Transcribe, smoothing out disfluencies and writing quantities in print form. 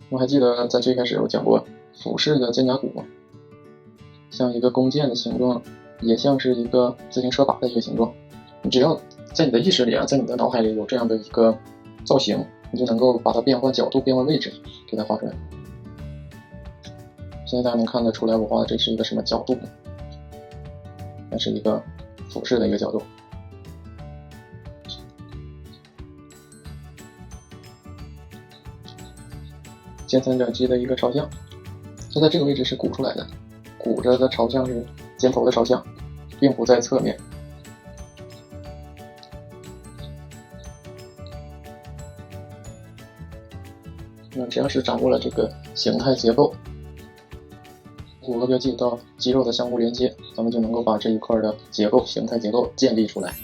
我还记得在最开始我讲过俯视的肩胛骨，像一个弓箭的形状，也像是一个自行车把的一个形状。你只要在你的意识里在你的脑海里有这样的一个造型，你就能够把它变换角度、变换位置，给它画出来。现在大家能看得出来我画的这是一个什么角度呢？那是一个俯视的一个角度。尖三角肌的一个朝向，它在这个位置是鼓出来的，鼓着的朝向是肩头的朝向，并不在侧面。那只要是掌握了这个形态结构，骨骼标记到肌肉的相互连接，咱们就能够把这一块的结构、形态结构建立出来。